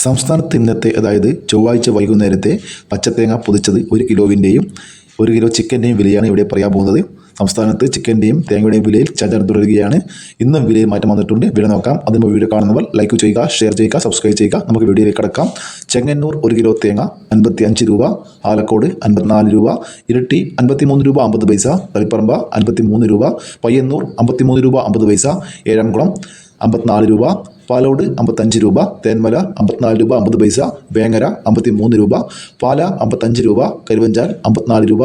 സംസ്ഥാനത്ത് ഇന്നത്തെ അതായത് ചൊവ്വാഴ്ച വൈകുന്നേരത്തെ പച്ചത്തേങ്ങ പൊതിച്ചത് 1 കിലോവിൻ്റെയും 1 കിലോ ചിക്കൻ്റെയും വിലയാണ് ഇവിടെ പറയാൻ പോകുന്നത്. സംസ്ഥാനത്ത് ചിക്കൻ്റെയും തേങ്ങയുടെയും വിലയിൽ ചലനം തുടരുകയാണ്. ഇന്നും വിലയിൽ മാറ്റം വന്നിട്ടുണ്ട്. വില നോക്കാം. അതിന് വീഡിയോ കാണുന്നവർ ലൈക്ക് ചെയ്യുക, ഷെയർ ചെയ്യുക, സബ്സ്ക്രൈബ് ചെയ്യുക. നമുക്ക് വീഡിയോയിലേക്ക് കടക്കാം. ചെങ്ങന്നൂർ 1 കിലോ തേങ്ങ 55 രൂപ, ആലക്കോട് 54 രൂപ, ഇരിട്ടി 53 രൂപ 50 പൈസ, തളിപ്പറമ്പ 53 രൂപ, പയ്യന്നൂർ 53 രൂപ 50 പൈസ, ഏഴംകുളം 54 രൂപ, പാലോട് 55 രൂപ, തേന്മല 54 രൂപ 50 പൈസ, വേങ്ങര 53 രൂപ, പാല 55 രൂപ, കരുവഞ്ചാൽ 54 രൂപ,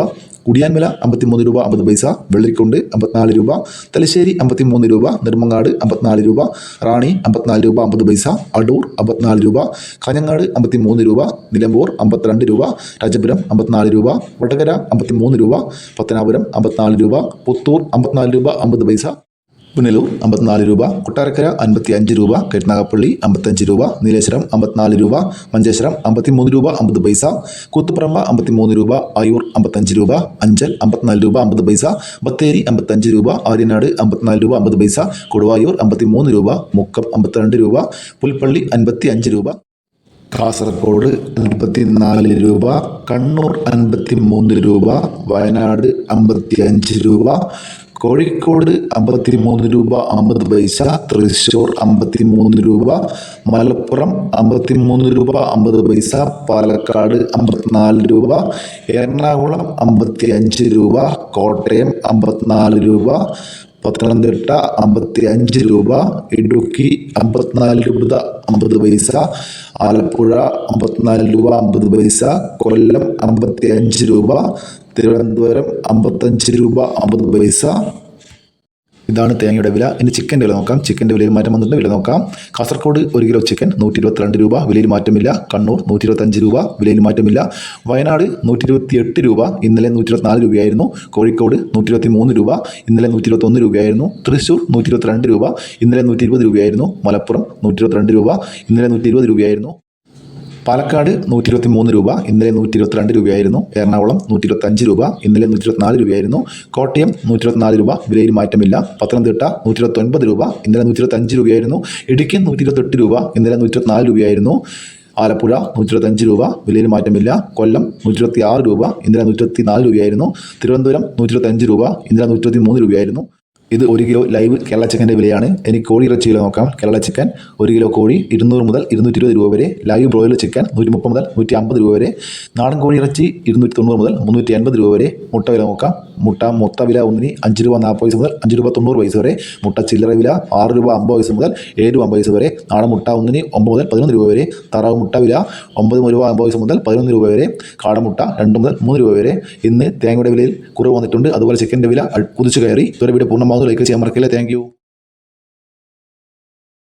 കുടിയാൻമല 53 രൂപ 50 പൈസ, വെള്ളരിക്കുണ്ട് 54 രൂപ, തലശ്ശേരി 53 രൂപ, നെടുമങ്ങാട് 54 രൂപ, റാണി 54 രൂപ 50 പൈസ, അടൂർ 54 രൂപ, കാഞ്ഞങ്ങാട് 53 രൂപ, നിലമ്പൂർ 52 രൂപ, രാജപുരം 54 രൂപ, വടകര 53 രൂപ, പത്തനാപുരം 54 രൂപ, പുത്തൂർ 54 രൂപ 50 പൈസ, പുനലൂർ 54 രൂപ, കൊട്ടാരക്കര 55 രൂപ, കരുനാഗപ്പള്ളി 55 രൂപ, നീലേശ്വരം 54 രൂപ, മഞ്ചേശ്വരം 53 രൂപ 50 പൈസ, കൂത്തുപറമ്പ 53 രൂപ, ആയൂർ 55 രൂപ, അഞ്ചൽ 54 രൂപ 50 പൈസ, ബത്തേരി 55 രൂപ, ആര്യനാട് 54 രൂപ 50 പൈസ, കൊടുവായൂർ 53 രൂപ, മുക്കം 52 രൂപ, പുൽപ്പള്ളി 55 രൂപ, കാസർഗോഡ് 54 രൂപ, കണ്ണൂർ 53 രൂപ, വയനാട് 55 രൂപ, കോഴിക്കോട് 53 രൂപ 50 പൈസ, തൃശ്ശൂർ 53 രൂപ, മലപ്പുറം 53 രൂപ 50 പൈസ, പാലക്കാട് 54 രൂപ, എറണാകുളം 55 രൂപ, കോട്ടയം 54 രൂപ, പത്തനംതിട്ട 55 രൂപ, ഇടുക്കി 54 രൂപ 50 പൈസ, ആലപ്പുഴ 54 രൂപ 50 പൈസ, കൊല്ലം 55 രൂപ, തിരുവനന്തപുരം 55 രൂപ 50 പൈസ. ഇതാണ് തേങ്ങയുടെ വില. ഇനി ചിക്കൻ്റെ വില നോക്കാം. ചിക്കൻ്റെ വിലയിൽ മാറ്റം വന്നിട്ടുണ്ട്. വില നോക്കാം. കാസർഗോഡ് 1 കിലോ ചിക്കൻ 122 രൂപ, വിലയിൽ മാറ്റമില്ല. കണ്ണൂർ 125 രൂപ, വിലയിൽ മാറ്റമില്ല. വയനാട് 128 രൂപ, ഇന്നലെ 124 രൂപയായിരുന്നു. കോഴിക്കോട് 123 രൂപ, ഇന്നലെ 121 രൂപയായിരുന്നു. തൃശ്ശൂർ 122 രൂപ, ഇന്നലെ 120 രൂപയായിരുന്നു. മലപ്പുറം 122 രൂപ, ഇന്നലെ 120 രൂപയായിരുന്നു. പാലക്കാട് 123 രൂപ, ഇന്നലെ 122 രൂപയായിരുന്നു. എറണാകുളം 125 രൂപ, ഇന്നലെ 124 രൂപയായിരുന്നു. കോട്ടയം 124 രൂപ, വിലയിൽ മാറ്റമില്ല. പത്തനംതിട്ട 129 രൂപ, ഇന്നലെ 125 രൂപയായിരുന്നു. ഇടുക്കി 128 രൂപ, ഇന്നലെ 124 രൂപയായിരുന്നു. ആലപ്പുഴ 125 രൂപ, വിലയിൽ മാറ്റമില്ല. കൊല്ലം 126 രൂപ, ഇന്നലെ 124 രൂപയായിരുന്നു. തിരുവനന്തപുരം 125 രൂപ, ഇന്നലെ 123 രൂപയായിരുന്നു. ഇത് 1 കിലോ ലൈവ് കേരള ചിക്കൻ്റെ വിലയാണ്. ഇനി കോഴി ഇറച്ചി വില നോക്കാം. കേരള ചിക്കൻ 1 കിലോ കോഴി 200 മുതൽ 220 രൂപ വരെ. ലൈവ് ബ്രോയിലർ ചിക്കൻ 130 മുതൽ 150 രൂപ വരെ. നാടൻ കോഴി ഇറച്ചി 290 മുതൽ 380 രൂപ വരെ. മുട്ട വില നോക്കാം. മുട്ട മൊത്ത വില ഒന്നിന് 5 രൂപ 40 പൈസ മുതൽ 5 രൂപ 90 പൈസ വരെ. മുട്ട ചില്ലറ വില 6 രൂപ 50 പൈസ മുതൽ 7 രൂപ 50 പൈസ വരെ. നാടൻ മുട്ട ഒന്നിന് 9 മുതൽ 11 രൂപ വരെ. താറാവ് മുട്ട വില 9 രൂപ 50 പൈസ മുതൽ 11 രൂപ വരെ. കാടമുട്ട 2 മുതൽ 3 രൂപ വരെ. ഇന്ന് തേങ്ങയുടെ വിലയിൽ കുറവ് വന്നിട്ടുണ്ട്. അതുപോലെ ചിക്കൻ്റെ വില കുതിച്ചു കയറി. ഇതുവരെ വീഡിയോ പൂർണ്ണമാകുന്നു. ലൈക്ക് ചെയ്യാൻ മറക്കില്ല. Thank you.